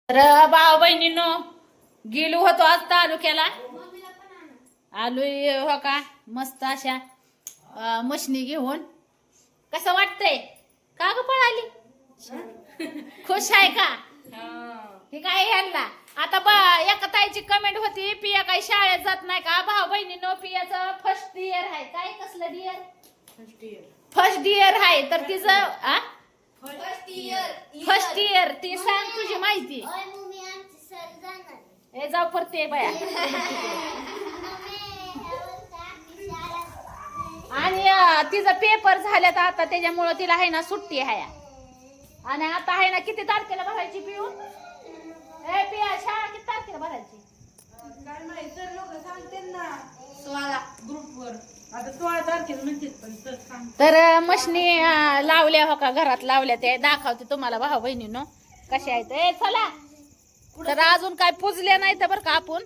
तर भाऊ बहिणींनो गेलो होतो आज तालुक्याला आलोय हो का मस्त अशा मशनी घेऊन कसं वाटतंय का ग पळाली खुश आहे का हे काय ह्यांना आता एका ताईची कमेंट होती पिया काही शाळेत जात नाही का भाऊ बहिणींनो पियाचं फर्स्ट इयर आहे काय कसलं डियर फर्स्ट इयर आहे तर तिचं फर्स्ट इयर ती सांग तुझी माहिती हे जाऊ परते बाया आणि तिचा पेपर झाल्यात आता त्याच्यामुळं तिला आहे ना सुट्टी आहे आणि आता आहे ना किती तारखेला भरायची पिऊ ए पिया शाळा किती तारखेला भरायची काय माहिती तर लोक सांगते ना 16 ग्रुपवर आता 16 तारखेला म्हणतात पण सर सांग तर मशनी लावल्या हो का घरात लावल्या ते दाखवते तुम्हाला भाऊ बहिणीनो कशा आहेत ए चला तर अजून काय पुजल्या नाही तर बरं का आपण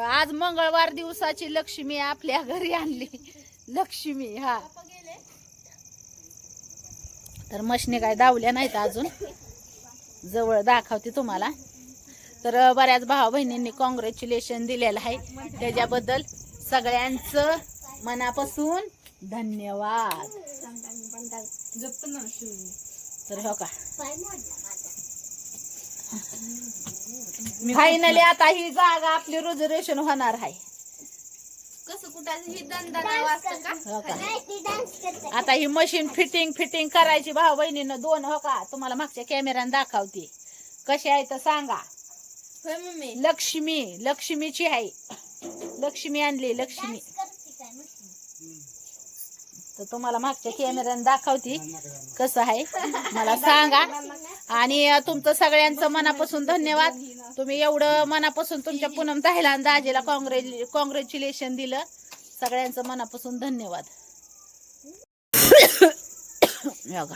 आज मंगळवार दिवसाची लक्ष्मी आपल्या घरी आणली लक्ष्मी हा तर मशनी काय दावल्या नाहीत अजून जवळ दाखवते तुम्हाला तर बऱ्याच भाऊ बहिणींनी कॉंग्रॅच्युलेशन दिलेलं आहे त्याच्याबद्दल सगळ्यांचं मनापासून धन्यवाद तर हो का फायनली आता ही जागा आपली रिझर्वेशन होणार आहे कसं कुठं ही दंदा वाजतं का हो का आता ही मशीन फिटिंग करायची भाऊ बहिणीनं दोन हो का तुम्हाला मागच्या कॅमेऱ्याने दाखवते कशी आहे तर सांगा लक्ष्मीची आहे लक्ष्मी आणली लक्ष्मी तर तुम्हाला मागच्या कॅमेऱ्याने दाखवते कसं आहे मला सांगा आणि तुमचं सगळ्यांचं मनापासून धन्यवाद तुम्ही एवढं मनापासून तुमच्या पूनम ताईला आणि दाजीला कॉंग्रॅच्युलेशन दिलं सगळ्यांचं मनापासून धन्यवाद बघा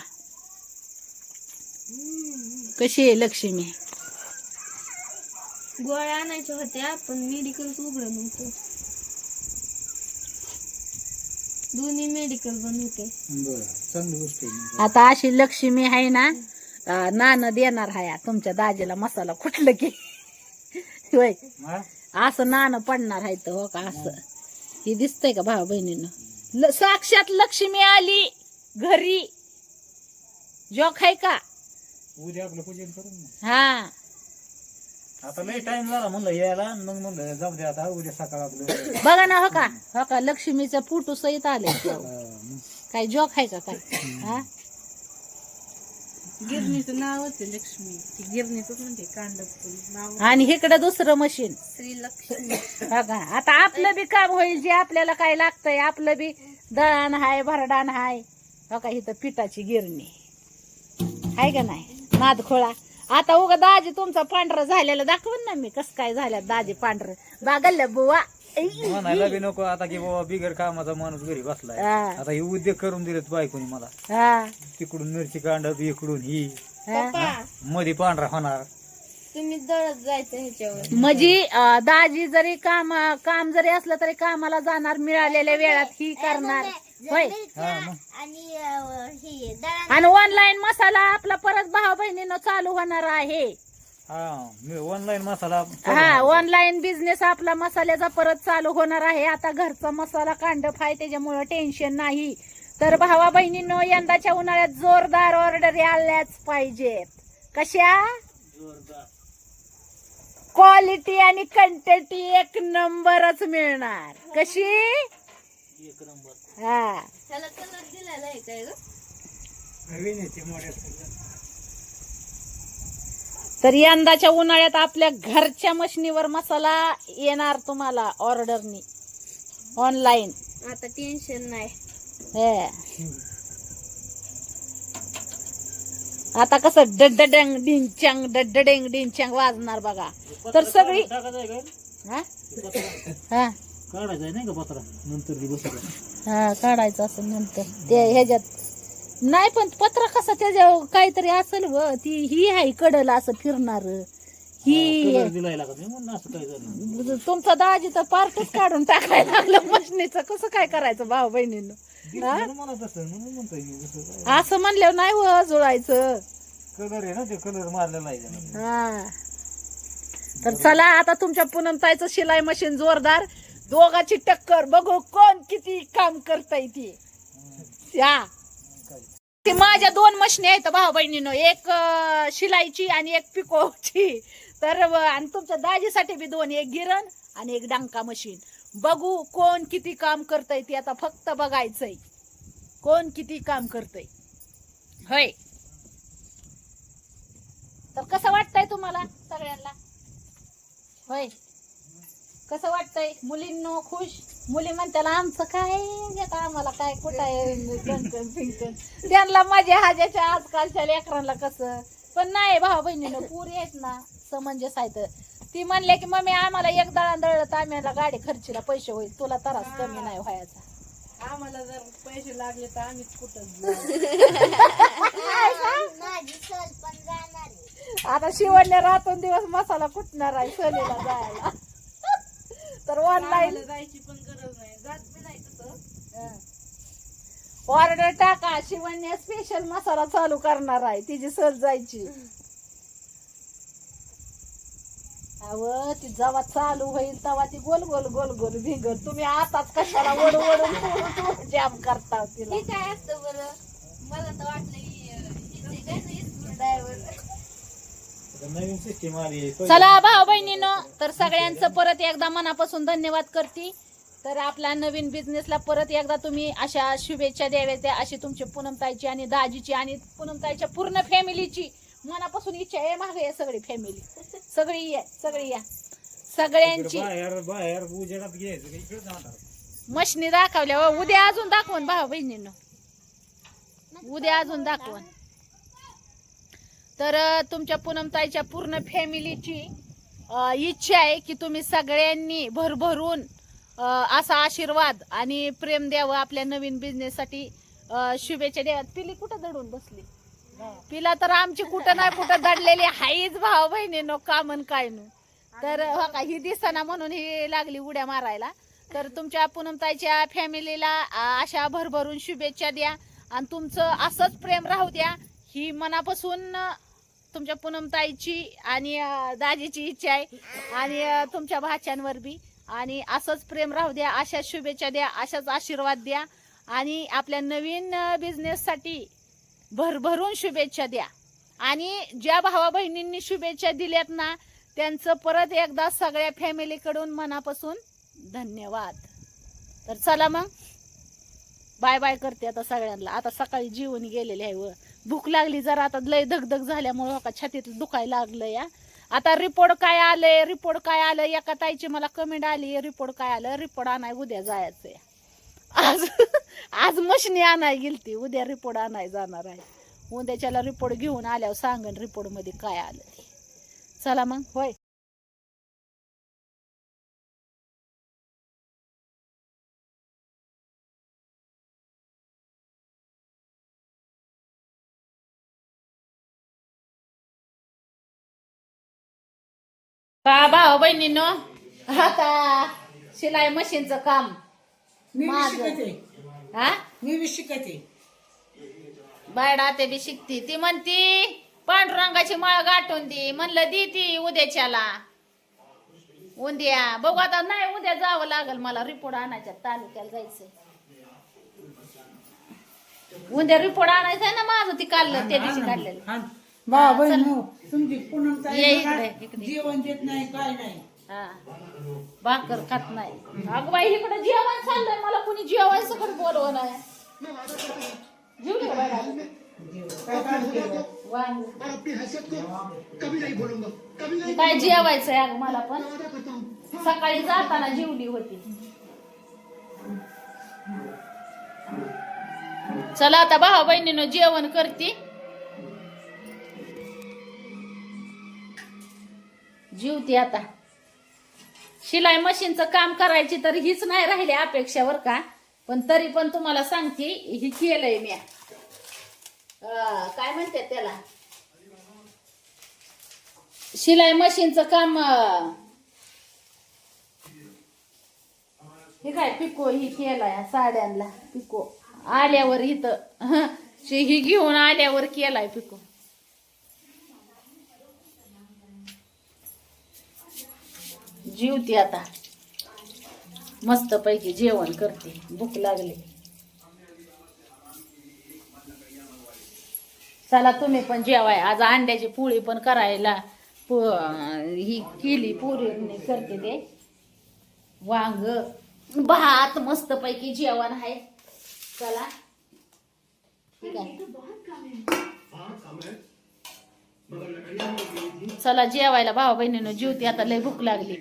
कशी आहे लक्ष्मी गोळ्या आणायच्या होत्या पण मेडिकल उघडं नव्हतं दोन्ही मेडिकल बंद होते आता अशी लक्ष्मी आहे ना नाणं देणार आहे तुमच्या दाजीला मसाला कुठलं की होय असं नाणं पडणार आहे तर हो का असं हे दिसतंय का भाऊ बहिणीनं साक्षात लक्ष्मी आली घरी जोक आहे का उद्या आपलं पूजन करून हा आता लय टाइम झाला म्हणलं यायला मग म्हणलं जाऊ दे आता उद्या सकाळ आपलं बघा ना हो का लक्ष्मीचं फोटो सहित आले काय जोक आहे का काय हा गिरणीचं नाव होते लक्ष्मी ती गिरणीच म्हणते कांडप नाव आणि इकडं दुसरं मशीन श्री लक्ष्मी बघा आता आपलं बी काम होईल जे आपल्याला काय लागतंय आपलं बी दळण हाय भरडाण हाय हो का इथं पिठाची गिरणी हाय का नाही नादखोळा आता उगा दाजी तुमचा पांढरं झालेलं दाखवून ना मी कसं काय झालं दाजी पांढरं बागल बुवा म्हणायला बी नको आता की बाबा बिगर कामाचा माणूस घरी बसलाय आता हे उद्योग करून दिलेत बायकोनी मला हा तिकडून मिरची कांडप इकडून ही पप्पा मध्ये पांढरा होणार तुम्ही दळत जायचं ह्याच्यावर म्हणजे दाजी जरी काम जरी असलं तरी कामाला जाणार मिळालेल्या वेळात ही करणार होय हा मग आणि ऑनलाईन मसाला आपला परत भाऊ बहिणीनं चालू होणार आहे हा मी ऑनलाईन मसाला हा ऑनलाईन बिझनेस आपला मसाल्याचा परत चालू होणार आहे आता घरचा मसाला कांडप आहे त्याच्यामुळं टेन्शन नाही तर भावा बहिणींनो यंदाच्या उन्हाळ्यात जोरदार ऑर्डर आल्याच पाहिजेत कशा क्वालिटी आणि क्वांटिटी एक नंबरच मिळणार कशी एक नंबर हा त्याला कलर दिलेला आहे काय ग तर यंदाच्या उन्हाळ्यात आपल्या घरच्या मशनीवर मसाला येणार तुम्हाला ऑर्डरनी ऑनलाईन आता टेन्शन नाही आता कसं डड्डडंग डिंचांग डड्डडेंग डिंचांग वाजणार बघा तर सगळी हा हा काढायचं नाही का पत्रा नंतर दिवस हा काढायचं असं नंतर ते ह्याच्यात नाही पण पत्र कसं त्याच्या काहीतरी असेल व ती ही आहे कडल असं फिरणार ही दिलायला का म्हणून असं काय झालं तुमचा दाजी तर पार्टच काढून टाकायला लागलं मशनीचं कसं काय करायचं भाऊ बहिणीनं मला तसं म्हणून म्हणतोय मी जसं हा असं म्हणल्यावर नाही व जुळायचं कलर आहे ना ते कलर मारलेला आहे हा तर चला आता तुमच्या पूनमताईचं शिलाई मशीन जोरदार, दोघाची टक्कर, बघू कोण किती काम करताय ती. या ती माझ्या 2 मशीन आहेत भाऊ बहिणीनं, एक शिलाईची आणि एक पिकोची. तर आणि तुमच्या दाजीसाठी बी 2, एक गिरण आणि एक डांका मशीन. बघू कोण किती काम करतय ती, आता फक्त बघायचंय कोण किती काम करतय. होय, तर कसं वाटतंय तुम्हाला सगळ्यांना? होय, कसं वाटतंय? मुलींनो खुश? मुली म्हणत्याला आमचं काय घेता, आम्हाला काय कुठं आहे कणकण पिंकण, त्यांना माझ्या हाज्याच्या आजकालच्या लेकरांना कसं. पण नाही भाऊ बहिणीनं पुरी आहेत ना, समंजस आहेत. ती म्हणले की मम्मी आम्हाला एक दळण दळलं तर आम्हाला गाडी खर्चीला पैसे होईल, तुला त्रास कमी नाही व्हायचा. आम्हाला जर पैसे लागले तर आम्हीच कुठं आता शिवण्या रातून दिवस मसाला कुटणार आहे सहलीला जायला. तर ऑनलाईन जायची पण गरज नाही, जात बी नाही तसं. ऑर्डर टाका, शिवण्या स्पेशल मसाला चालू करणार आहे, तिची सहल जायची. अव ती जेव्हा चालू होईल तेव्हा ती गोल गोल गोल गोल भिंगत. तुम्ही आताच कशाला ओढ ओढून जाम करता तिला. काय असतं बरं, मला तर वाटलं नवीन सिस्टीम आली. चला भाऊ बहिणीनो, तर सगळ्यांचं परत एकदा मनापासून धन्यवाद करते. तर आपल्या नवीन बिझनेसला परत एकदा तुम्ही अशा शुभेच्छा द्याव्या, अशी तुमची पूनमताईची आणि दाजीची आणि पूनमताईच्या पूर्ण फॅमिलीची मनापासून इच्छा आहे. मागे या सगळी फॅमिली, सगळी या सगळ्यांची. बाहेर उजेडात घ्यायचं इकडे जाणार. मशनी दाखवल्या, उद्या अजून दाखवून भाऊ बहिणींनो, उद्या अजून दाखवून. तर तुमच्या पूनमताईच्या पूर्ण फॅमिलीची इच्छा आहे की तुम्ही सगळ्यांनी भरभरून असा आशीर्वाद आणि प्रेम द्यावं आपल्या नवीन बिझनेससाठी. शुभेच्छा द्याव्यात. पिली कुठं दडून बसली? पिला तर आमची कुठं नाही कुठं दडलेली हाईच भाऊ बहिणीनो, कामन काय नु. तर हो का, ही दिसताना म्हणून ही लागली उड्या मारायला. तर तुमच्या पूनमताईच्या फॅमिलीला अशा भरभरून शुभेच्छा द्या आणि तुमचं असंच प्रेम राहू द्या, ही मनापासून तुमच्या पूनमताईची आणि दाजीची इच्छा आहे. आणि तुमच्या भाच्यांवर बी आणि असंच प्रेम राहू द्या, अशाच शुभेच्छा द्या, अशाच आशीर्वाद द्या आणि आपल्या नवीन बिझनेससाठी भरभरून शुभेच्छा द्या. आणि ज्या भावा बहिणींनी शुभेच्छा दिल्यात ना, त्यांचं परत एकदा सगळ्या फॅमिलीकडून मनापासून धन्यवाद. तर चला मग बाय बाय करते आता सगळ्यांना. आता सकाळी जेवण गेलेले आहे व भूक लागली जरा, आता लय धगधग झाल्यामुळे का छातीत दुखायला लागलं या. आता रिपोर्ट काय आलंय, एका ताईची मला कमेंट आली, रिपोर्ट काय आलं, रिपोर्ट आणाय उद्या जायचंय. आज मशनी आणाय गेलती, उद्या रिपोर्ट आणाय जाणार आहे. उद्याच्याला रिपोर्ट घेऊन आल्यावर सांगन रिपोर्ट मध्ये काय आलं ते. चला मग. होय, का भाऊ बहिणीनो, आता शिलाई मशीनचं काम हा मी बी शिकते. बायडा ते बी शिकती. ती म्हणती पांडुरंगाची माळ गाठून दी, म्हणलं दी ती उद्याच्याला. उद्या बघू आता, नाही उद्या जावं लागल मला, रिपोर्ट आणायच्या तालुक्याला जायचंय. उद्या रिपोर्ट आणायचंय ना माझं, ती काढलं त्या दिवशी काढलेलं. तुमची ये इकडे, इकडे. जेवण देत नाही काय नाही. हा, भाकर खात नाही. अगं बाई इकडे जेवण चाललंय, मला कुणी जेवायचं सकट बोलव नाही. जेवली का बायडा? काय जेवायचंय अगं मला पण, सकाळी जाताना जेवली होती. चला आता भाऊ बहिणीनं जेवण करते. जीवती आता. शिलाई मशीनचं काम करायची तर हीच नाही राहिली अपेक्षा बर का, पण तरी पण तुम्हाला सांगते ही केलंय मी. काय म्हणते त्याला, शिलाई मशीनचं काम. हे काय पिको ही केलाय साड्यांना, पिको आल्यावर इथं ही घेऊन आल्यावर केलाय पिको. जेवते आता मस्त पैकी जेवण करते भूक लागली. चला तुम्ही पण जेवाय. आज अंड्याची पोळी पण करायला ही केली पोरीने करते ते. वांग भात मस्त पैकी जेवण आहे. चला ठीक आहे. चला जेवायला भावा बहिणीनं जेवते आता लय भूक लागली.